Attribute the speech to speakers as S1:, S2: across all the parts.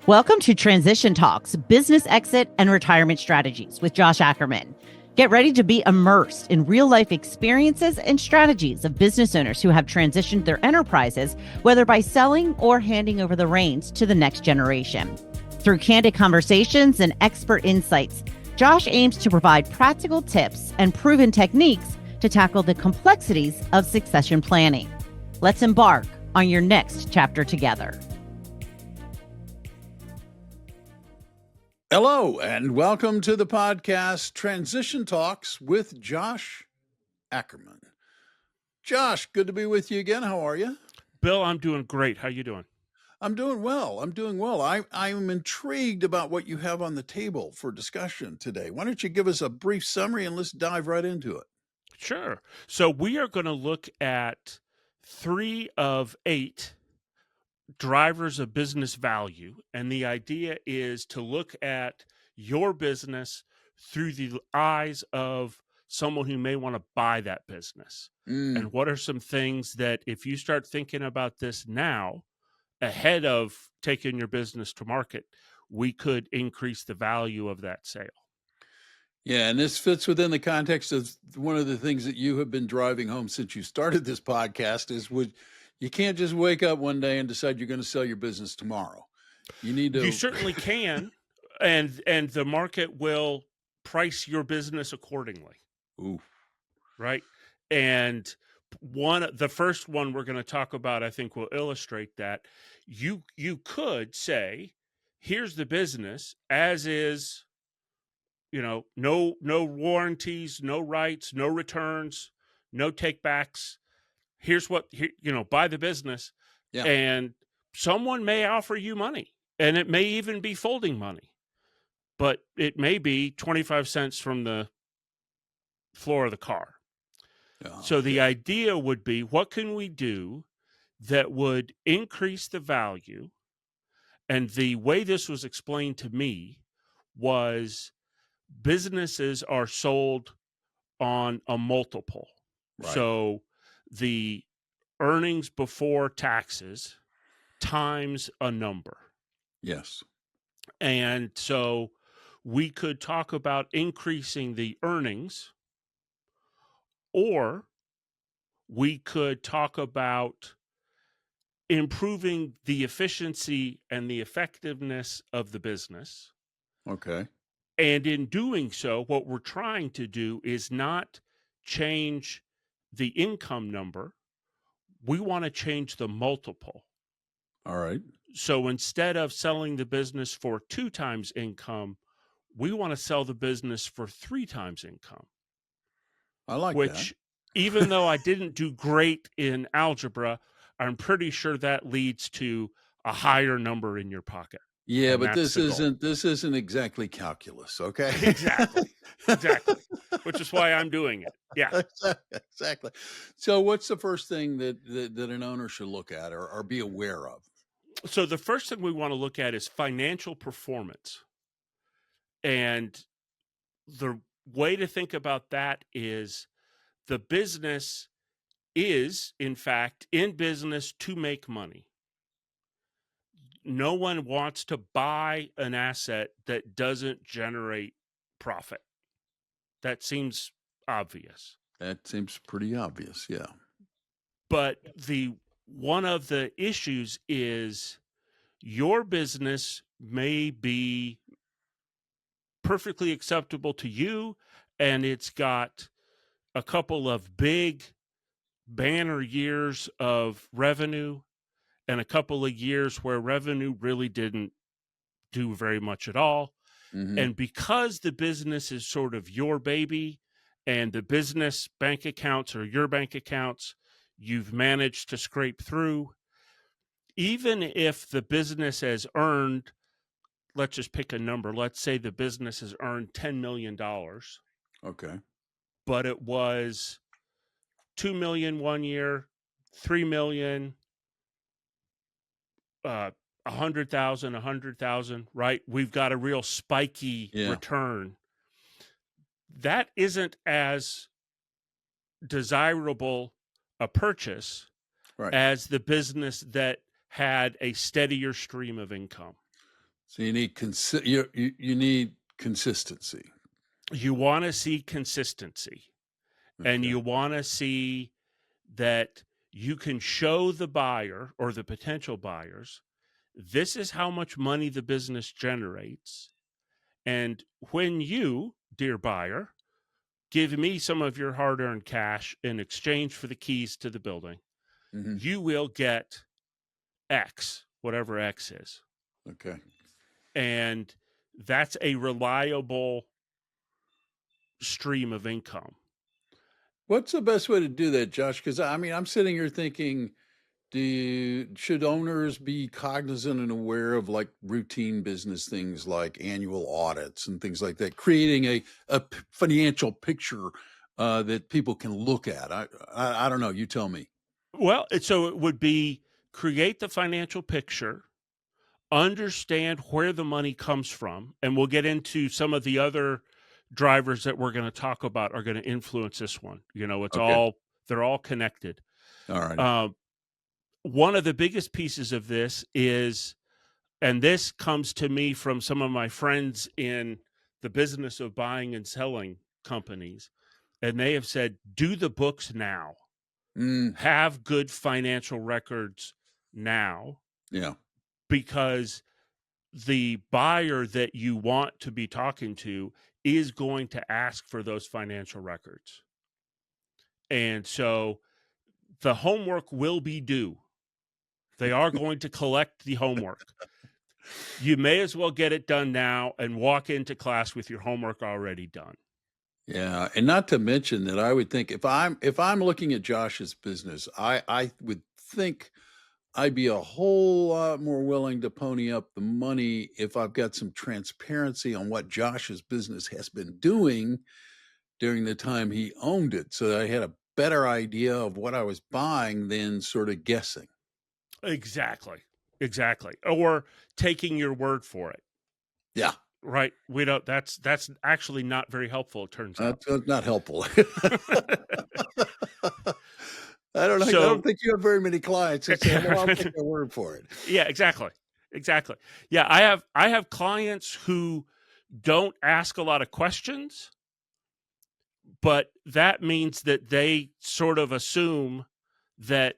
S1: Welcome to Transition Talks, Business Exit and Retirement Strategies with Josh Ackerman. Get ready to be immersed in real-life experiences and strategies of business owners who have transitioned their enterprises, whether by selling or handing over the reins to the next generation. Through candid conversations and expert insights, Josh aims to provide practical tips and proven techniques to tackle the complexities of succession planning. Let's embark on your next chapter together.
S2: Hello, and welcome to the podcast Transition Talks with Josh Ackerman. Josh, good to be with you again. How are you?
S3: Bill, I'm doing great. How you doing?
S2: I'm doing well. I'm intrigued about what you have on the table for discussion today. Why don't you give us a brief summary and let's dive right into it.
S3: Sure. So we are going to look at 3 of 8 drivers of business value. And the idea is to look at your business through the eyes of someone who may want to buy that business. And what are some things that if you start thinking about this now, ahead of taking your business to market, we could increase the value of that sale.
S2: Yeah, and this fits within the context of one of the things that you have been driving home since you started this podcast is you can't just wake up one day and decide you're going to sell your business tomorrow. You
S3: certainly can, and the market will price your business accordingly.
S2: Ooh.
S3: Right? And the first one we're going to talk about, I think, will illustrate that. You could say, here's the business as is, no warranties, no rights, no returns, no takebacks. Here's what, buy the business.
S2: Yeah.
S3: And someone may offer you money, and it may even be folding money, but it may be 25 cents from the floor of the car.
S2: Oh,
S3: so the idea would be, what can we do that would increase the value? And the way this was explained to me was businesses are sold on a multiple.
S2: Right.
S3: So the earnings before taxes times a number.
S2: Yes.
S3: And so we could talk about increasing the earnings, or we could talk about improving the efficiency and the effectiveness of the business.
S2: Okay.
S3: And in doing so, what we're trying to do is not change the income number. We want to change the multiple.
S2: All right.
S3: So instead of selling the business for 2 times income, we want to sell the business for 3 times income.
S2: I like
S3: which,
S2: that.
S3: Even though I didn't do great in algebra, I'm pretty sure that leads to a higher number in your pocket.
S2: Yeah,
S3: And
S2: but
S3: that's
S2: this isn't exactly calculus, okay?
S3: Exactly. Which is why I'm doing it. Yeah.
S2: Exactly. So what's the first thing that an owner should look at or be aware of?
S3: So the first thing we want to look at is financial performance. And the way to think about that is the business is, in fact, in business to make money. No one wants to buy an asset that doesn't generate profit. That seems obvious.
S2: That seems pretty obvious, yeah.
S3: But one of the issues is your business may be perfectly acceptable to you, and it's got a couple of big banner years of revenue and a couple of years where revenue really didn't do very much at all.
S2: Mm-hmm.
S3: And because the business is sort of your baby and the business bank accounts are your bank accounts, you've managed to scrape through. Even if the business has earned, let's just pick a number. Let's say the business has earned $10 million.
S2: Okay.
S3: But it was $2 million one year, $3 million, 100,000, right? We've got a real spiky return. That isn't as desirable a purchase as the business that had a steadier stream of income.
S2: So you need you need consistency.
S3: You want to see consistency, and
S2: Okay.
S3: you want to see that you can show the buyer or the potential buyers, this is how much money the business generates. And when you, dear buyer, give me some of your hard-earned cash in exchange for the keys to the building,
S2: Mm-hmm.
S3: you will get X, whatever X is.
S2: Okay.
S3: And that's a reliable stream of income.
S2: What's the best way to do that, Josh? Because I mean, I'm sitting here thinking, should owners be cognizant and aware of like routine business things like annual audits and things like that, creating a financial picture that people can look at? I don't know. You tell me.
S3: Well, so it would be create the financial picture, understand where the money comes from, and we'll get into some of the other drivers that we're going to talk about are going to influence this one.
S2: Okay.
S3: They're all connected.
S2: All right.
S3: One of the biggest pieces of this is, and this comes to me from some of my friends in the business of buying and selling companies, and they have said, do the books now. Have good financial records now.
S2: Yeah.
S3: Because the buyer that you want to be talking to is going to ask for those financial records. And so the homework will be due. They are going to collect the homework. You may as well get it done now and walk into class with your homework already done.
S2: Yeah, and not to mention that I would think if I'm looking at Josh's business, I would think I'd be a whole lot more willing to pony up the money if I've got some transparency on what Josh's business has been doing during the time he owned it, so that I had a better idea of what I was buying than sort of guessing.
S3: Exactly. Or taking your word for it.
S2: Yeah,
S3: Right. We don't, that's actually not very helpful, it turns out.
S2: that's not helpful. I don't know. I
S3: So
S2: don't think you have very many clients that say, "Well, I'll take your word for it."
S3: yeah, exactly. Yeah, I have clients who don't ask a lot of questions, but that means that they sort of assume that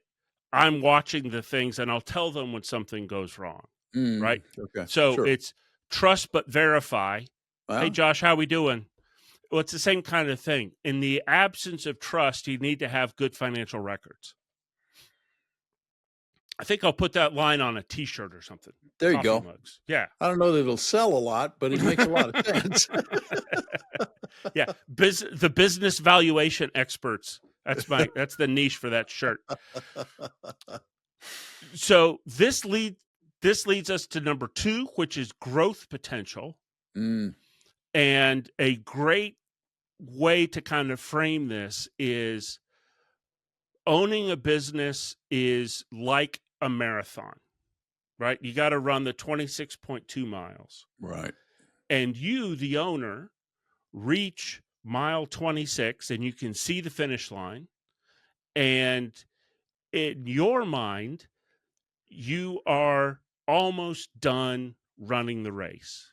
S3: I'm watching the things and I'll tell them when something goes wrong, right?
S2: Okay,
S3: So
S2: sure.
S3: it's trust but verify. Hey,
S2: Well,
S3: Josh, how we doing? Well, it's the same kind of thing. In the absence of trust, you need to have good financial records. I think I'll put that line on a T-shirt or something.
S2: there you
S3: Coffee
S2: go.
S3: mugs. Yeah.
S2: I don't know that it'll sell a lot, but it makes a lot of sense.
S3: Yeah, the business valuation experts. That's the niche for that shirt. So this leads us to number 2, which is growth potential. And a great way to kind of frame this is owning a business is like a marathon, right? You got to run the 26.2 miles.
S2: Right.
S3: And you, the owner, reach mile 26 and you can see the finish line. And in your mind, you are almost done running the race.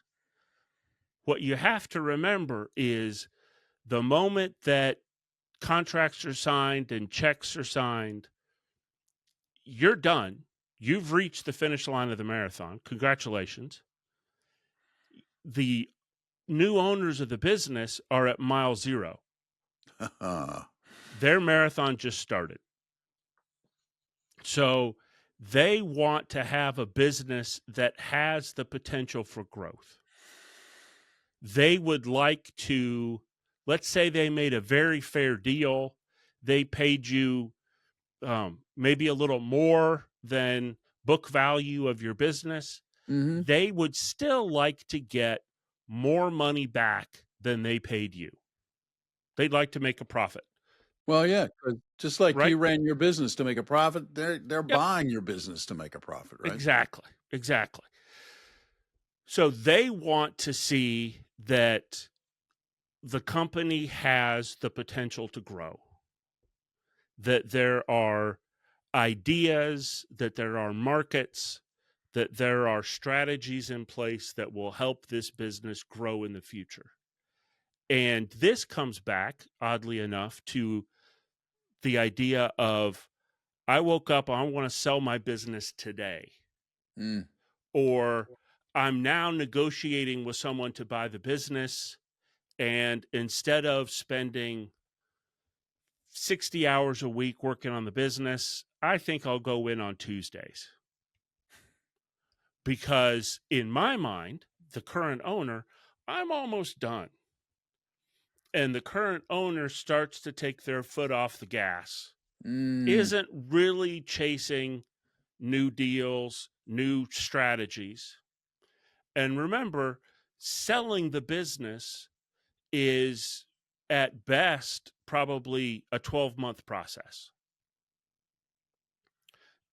S3: What you have to remember is the moment that contracts are signed and checks are signed, you're done. You've reached the finish line of the marathon. Congratulations. The new owners of the business are at mile 0. Their marathon just started. So they want to have a business that has the potential for growth. They would like to, let's say they made a very fair deal. They paid you maybe a little more than book value of your business. They would still like to get more money back than they paid you. They'd like to make a profit.
S2: Well, yeah, 'cause just like
S3: Right?
S2: you ran your business to make a profit, they're
S3: Yep.
S2: buying your business to make a profit, right?
S3: Exactly. So they want to see that the company has the potential to grow, that there are ideas, that there are markets, that there are strategies in place that will help this business grow in the future. And this comes back, oddly enough, to the idea of I woke up, I want to sell my business today.
S2: Mm.
S3: Or I'm now negotiating with someone to buy the business. And instead of spending 60 hours a week working on the business, I think I'll go in on Tuesdays. Because in my mind, the current owner, I'm almost done. And the current owner starts to take their foot off the gas, isn't really chasing new deals, new strategies. And remember, selling the business is at best probably a 12-month process.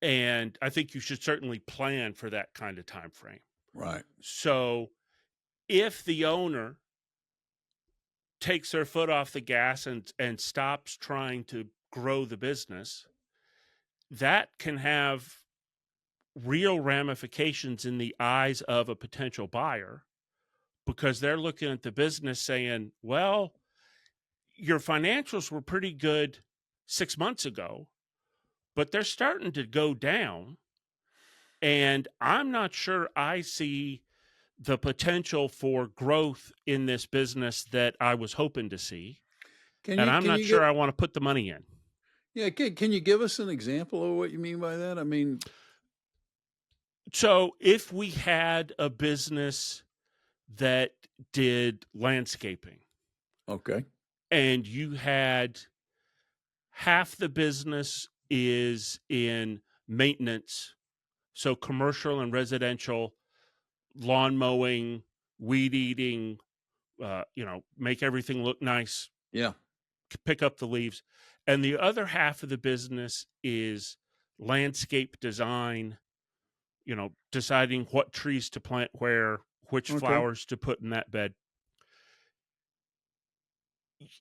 S3: And I think you should certainly plan for that kind of time frame.
S2: Right.
S3: So if the owner takes their foot off the gas and stops trying to grow the business, that can have real ramifications in the eyes of a potential buyer, because they're looking at the business saying, well, your financials were pretty good 6 months ago, but they're starting to go down. And I'm not sure I see the potential for growth in this business that I was hoping to see. And I'm not sure I want to put the money in.
S2: Yeah. Can you give us an example of what you mean by that? I mean,
S3: so if we had a business that did landscaping,
S2: okay,
S3: and you had half the business is in maintenance, so commercial and residential, lawn mowing, weed eating, make everything look nice.
S2: Yeah.
S3: Pick up the leaves. And the other half of the business is landscape design, deciding what trees to plant where, which flowers to put in that bed.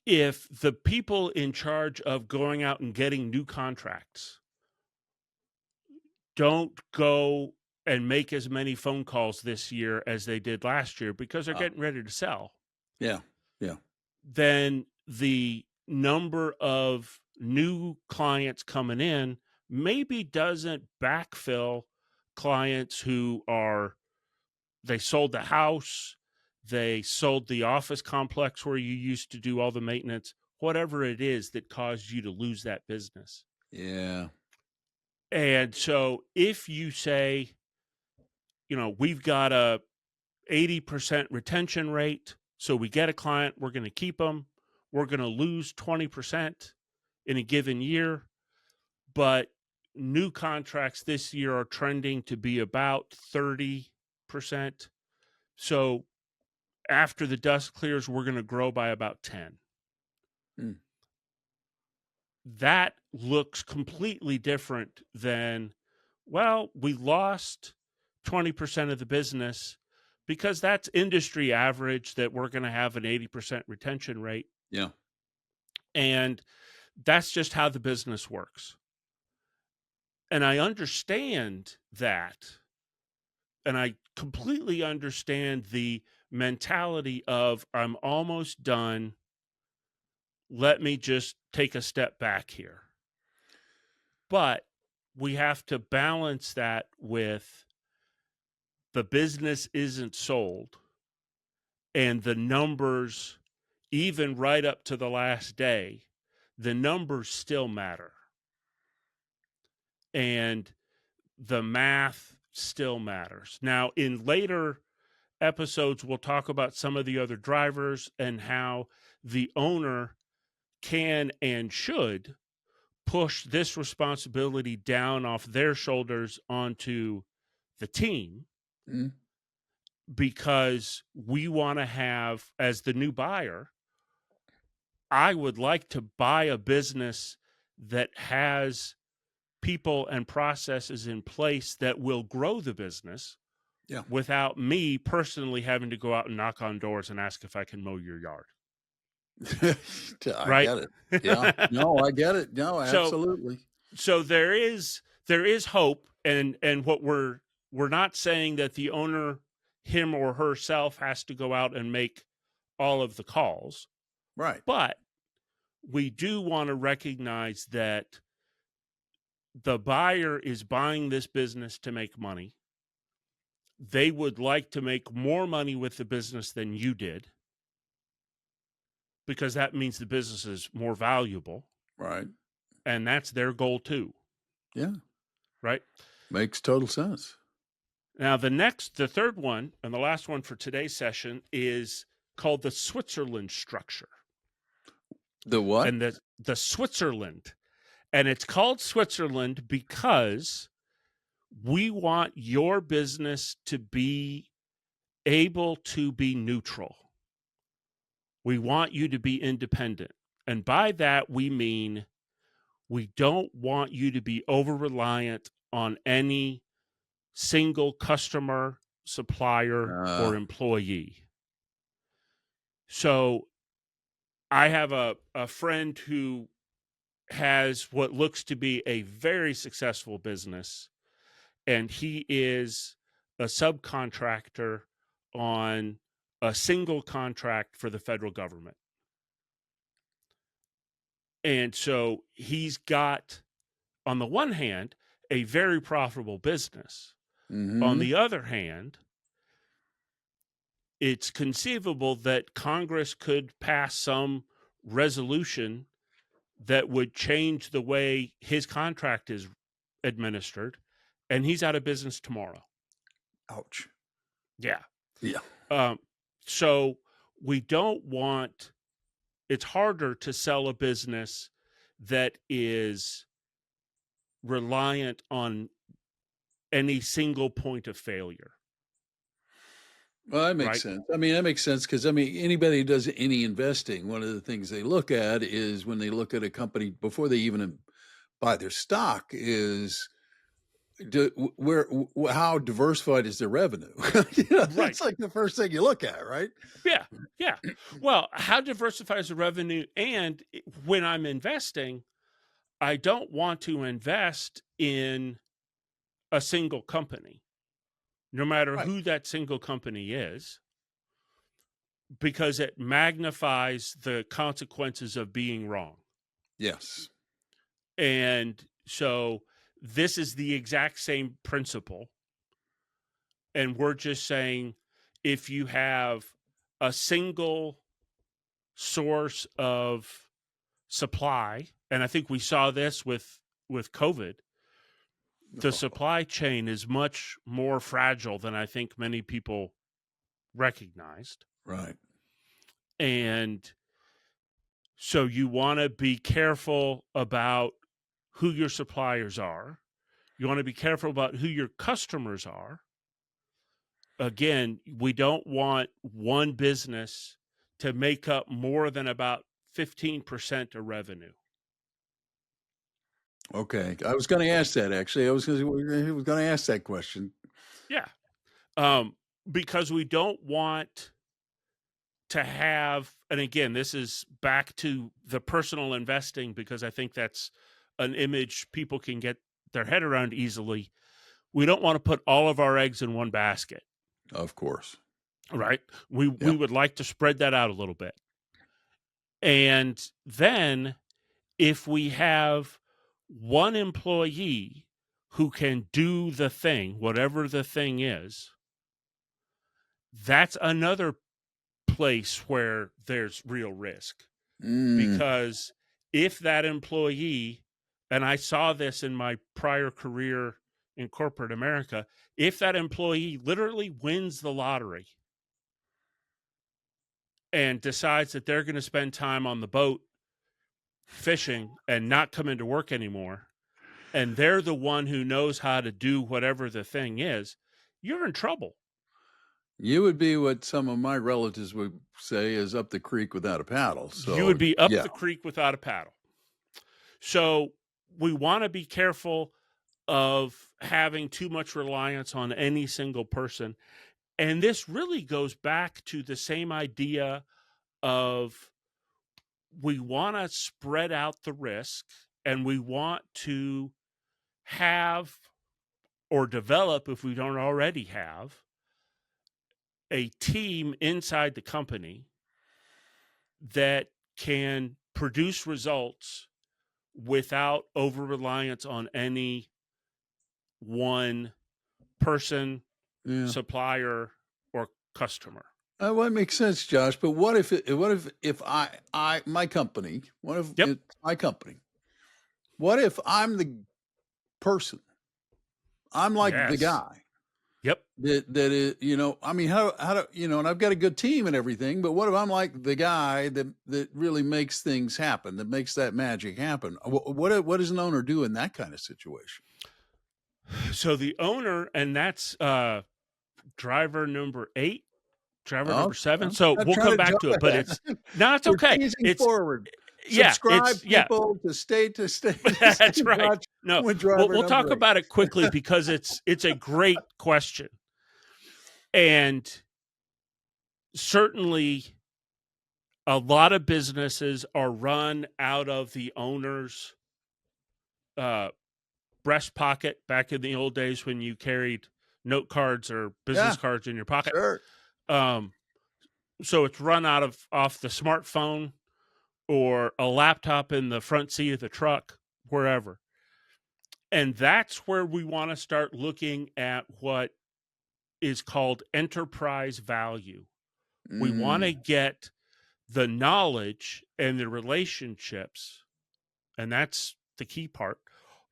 S3: If the people in charge of going out and getting new contracts don't go and make as many phone calls this year as they did last year because they're getting ready to sell.
S2: Yeah. Yeah.
S3: Then the number of new clients coming in maybe doesn't backfill clients who they sold the house, they sold the office complex where you used to do all the maintenance, whatever it is that caused you to lose that business.
S2: Yeah.
S3: And so if you say, we've got a 80% retention rate, so we get a client, we're going to keep them, we're going to lose 20% in a given year, but new contracts this year are trending to be about 30%. So after the dust clears, we're going to grow by about 10. That looks completely different than, well, we lost 20% of the business because that's industry average, that we're going to have an 80% retention rate.
S2: Yeah.
S3: And that's just how the business works. And I understand that. And I completely understand the mentality of, I'm almost done. Let me just take a step back here. But we have to balance that with the business isn't sold, and the numbers, even right up to the last day, the numbers still matter. And the math still matters. Now, in later episodes, we'll talk about some of the other drivers and how the owner can and should push this responsibility down off their shoulders onto the team, because we want to have, as the new buyer, I would like to buy a business that has people and processes in place that will grow the business without me personally having to go out and knock on doors and ask if I can mow your yard.
S2: I get it. Yeah. No, I get it. No, absolutely.
S3: So there is hope, and what we're we're not saying that the owner, him or herself, has to go out and make all of the calls.
S2: Right.
S3: But we do want to recognize that the buyer is buying this business to make money. They would like to make more money with the business than you did, because that means the business is more valuable.
S2: Right.
S3: And that's their goal too.
S2: Yeah.
S3: Right.
S2: Makes total sense.
S3: Now, the third one, and the last one for today's session, is called the Switzerland structure.
S2: The what?
S3: And the Switzerland. And it's called Switzerland because we want your business to be able to be neutral. We want you to be independent. And by that, we mean we don't want you to be over-reliant on any single customer, supplier, or employee. So I have a friend who has what looks to be a very successful business, and he is a subcontractor on a single contract for the federal government. And so he's got, on the one hand, a very profitable business.
S2: Mm-hmm.
S3: On the other hand, it's conceivable that Congress could pass some resolution that would change the way his contract is administered, and he's out of business tomorrow.
S2: Ouch.
S3: Yeah.
S2: Yeah.
S3: So we don't want, it's harder to sell a business that is reliant on any single point of failure.
S2: Well, that makes sense. I mean, that makes sense because, I mean, anybody who does any investing, one of the things they look at is when they look at a company before they even buy their stock is how diversified is their revenue? That's like the first thing you look at, right?
S3: Yeah. Yeah. Well, how diversified is the revenue? And when I'm investing, I don't want to invest in a single company, no matter who that single company is, because it magnifies the consequences of being wrong.
S2: Yes.
S3: And so this is the exact same principle. And we're just saying, if you have a single source of supply, and I think we saw this with COVID, the supply chain is much more fragile than I think many people recognized.
S2: Right.
S3: And so you want to be careful about who your suppliers are. You want to be careful about who your customers are. Again, we don't want one business to make up more than about 15% of revenue.
S2: Okay. I was going to ask that, actually. I was going to ask that question.
S3: Yeah. Because we don't want to have, and again, this is back to the personal investing, because I think that's an image people can get their head around easily. We don't want to put all of our eggs in one basket.
S2: Of course.
S3: Right? We would like to spread that out a little bit. And then if we have one employee who can do the thing, whatever the thing is, that's another place where there's real risk. Because if that employee, and I saw this in my prior career in corporate America, if that employee literally wins the lottery and decides that they're going to spend time on the boat fishing and not come into work anymore, and they're the one who knows how to do whatever the thing is, you're in trouble.
S2: You would be what some of my relatives would say is up the creek without a paddle. So
S3: you would be up the creek without a paddle. So we want to be careful of having too much reliance on any single person. And this really goes back to the same idea of we want to spread out the risk, and we want to have or develop, if we don't already have, a team inside the company that can produce results without over-reliance on any one person,
S2: Yeah.
S3: supplier, or customer.
S2: Well, it makes sense, Josh. But what if my company? What if
S3: Yep.
S2: it's my company? What if I'm the person? I'm like the
S3: Yes.
S2: guy
S3: Yep.
S2: that is, I mean, how do, and I've got a good team and everything, but what if I'm like the guy that really makes things happen, that makes that magic happen? What does an owner do in that kind of situation?
S3: So the owner, and that's driver number 8, driver
S2: Oh,
S3: number 7.
S2: I'm
S3: So
S2: not
S3: we'll
S2: trying
S3: come
S2: to
S3: back
S2: jump
S3: to it, but
S2: ahead.
S3: it's
S2: We're
S3: okay.
S2: teasing forward.
S3: Yeah,
S2: Subscribe, people, to stay
S3: that's right.
S2: watch
S3: No,
S2: with driver
S3: we'll talk
S2: number 8.
S3: about it quickly because it's a great question. And certainly a lot of businesses are run out of the owner's breast pocket back in the old days when you carried note cards or business cards in your pocket.
S2: Sure.
S3: So it's run off the smartphone or a laptop in the front seat of the truck, wherever. And that's where we want to start looking at what is called enterprise value. We want to get the knowledge and the relationships, and that's the key part.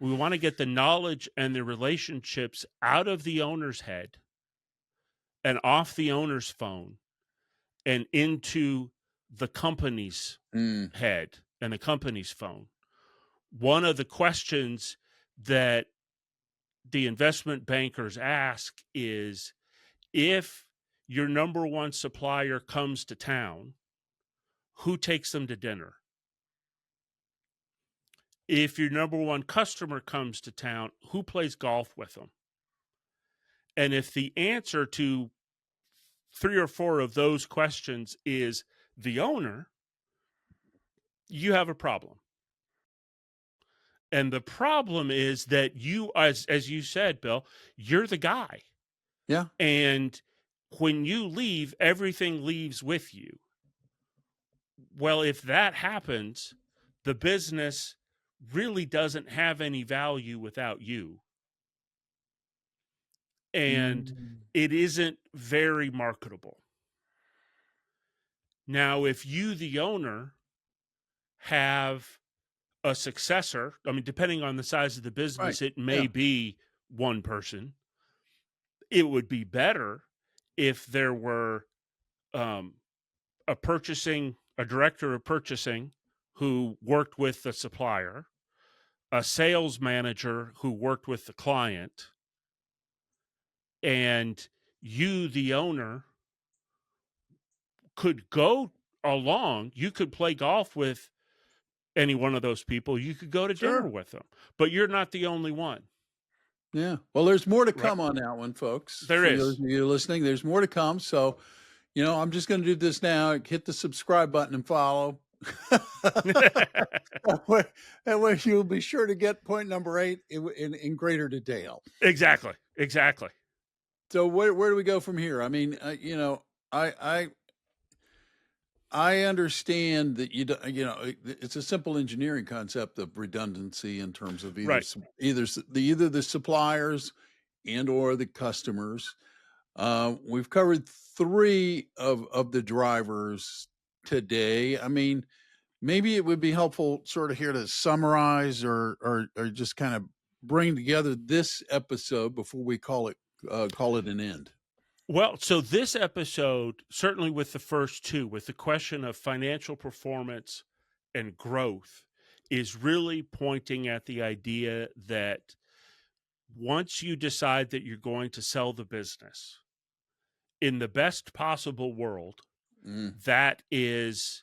S3: We want to get the knowledge and the relationships out of the owner's head and off the owner's phone and into the company's head and the company's phone. One of the questions that the investment bankers ask is, if your number one supplier comes to town, who takes them to dinner? If your number one customer comes to town, who plays golf with them? And if the answer to 3 or 4 of those questions is the owner, you have a problem. And the problem is that you, as you said, Bill, you're the guy.
S2: Yeah.
S3: And when you leave, everything leaves with you. Well, if that happens, the business really doesn't have any value without you. And it isn't very marketable. Now, if you, the owner, have a successor, I mean, depending on the size of the business, it may be one person. It would be better if there were a director of purchasing who worked with the supplier, a sales manager who worked with the client, and you, the owner, could go along. You could play golf with any one of those people. You could go to dinner with them, but you're not the only one.
S2: Yeah. Well, there's more to come on that one, folks.
S3: There is.
S2: For those of you listening, there's more to come. So, I'm just going to do this now. Hit the subscribe button and follow. that way you'll be sure to get point number 8 in greater detail.
S3: Exactly.
S2: So where do we go from here? I mean, I understand that it's a simple engineering concept of redundancy in terms of either the suppliers and or the customers. We've covered 3 of the drivers today. I mean, maybe it would be helpful sort of here to summarize or just kind of bring together this episode before we call it an end.
S3: Well, so this episode, certainly with the first 2, with the question of financial performance and growth, is really pointing at the idea that once you decide that you're going to sell the business, in the best possible world, that is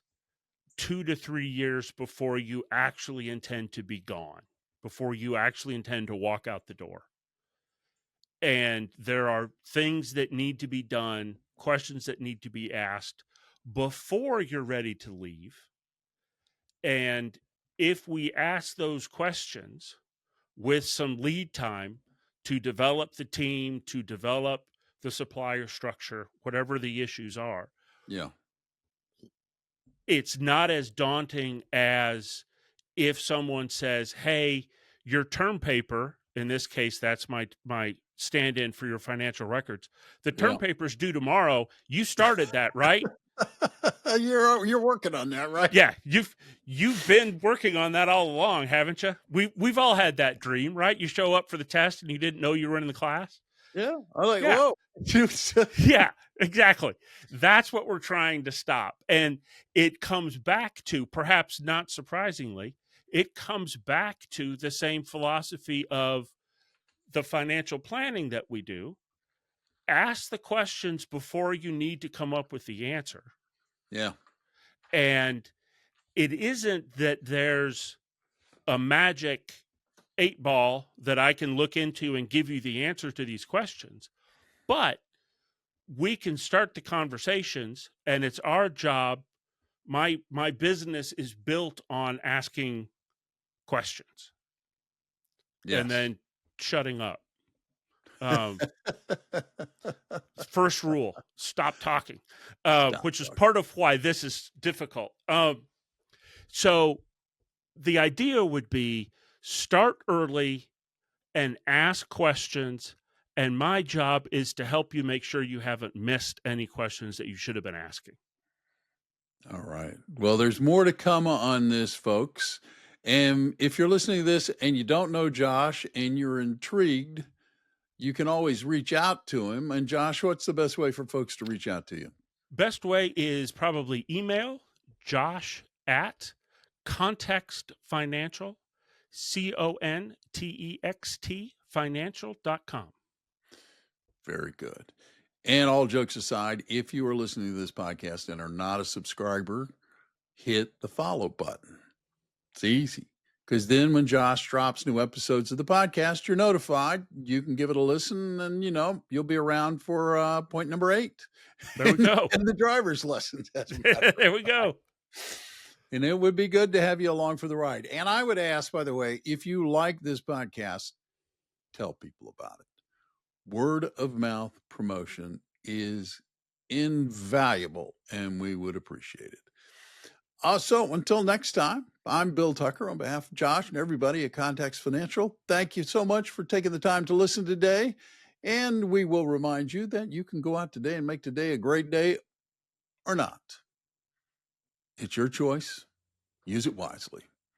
S3: 2 to 3 years before you actually intend to be gone, before you actually intend to walk out the door. And there are things that need to be done, questions that need to be asked before you're ready to leave. And if we ask those questions with some lead time to develop the team, to develop the supplier structure, whatever the issues are.
S2: Yeah.
S3: It's not as daunting as if someone says, hey, your term paper, in this case, that's my stand-in for your financial records. The term paper's due tomorrow. You started that, right?
S2: You're working on that, right?
S3: Yeah, you've been working on that all along, haven't you? We've all had that dream, right? You show up for the test and you didn't know you were in the class.
S2: Yeah. I'm like,
S3: Yeah.
S2: whoa.
S3: Yeah, exactly. That's what we're trying to stop. And it comes back to, perhaps not surprisingly, it comes back to the same philosophy of the financial planning that we do. Ask the questions before you need to come up with the answer.
S2: Yeah.
S3: And it isn't that there's a magic 8-ball that I can look into and give you the answer to these questions, but we can start the conversations, and it's our job. My business is built on asking questions and then shutting up. First rule, stop talking, which is part of why this is difficult. So the idea would be start early and ask questions. And my job is to help you make sure you haven't missed any questions that you should have been asking.
S2: All right. Well, there's more to come on this, folks. And if you're listening to this and you don't know Josh and you're intrigued, you can always reach out to him. And Josh, what's the best way for folks to reach out to you?
S3: Best way is probably email Josh at Context Financial, CONTEXT financial.com.
S2: Very good. And all jokes aside, if you are listening to this podcast and are not a subscriber, hit the follow button. It's easy. Because then when Josh drops new episodes of the podcast, you're notified. You can give it a listen and, you'll be around for point number 8.
S3: There we go.
S2: And the driver's lessons.
S3: There we go.
S2: And it would be good to have you along for the ride. And I would ask, by the way, if you like this podcast, tell people about it. Word of mouth promotion is invaluable, and we would appreciate it. So until next time, I'm Bill Tucker on behalf of Josh and everybody at Context Financial. Thank you so much for taking the time to listen today. And we will remind you that you can go out today and make today a great day or not. It's your choice. Use it wisely.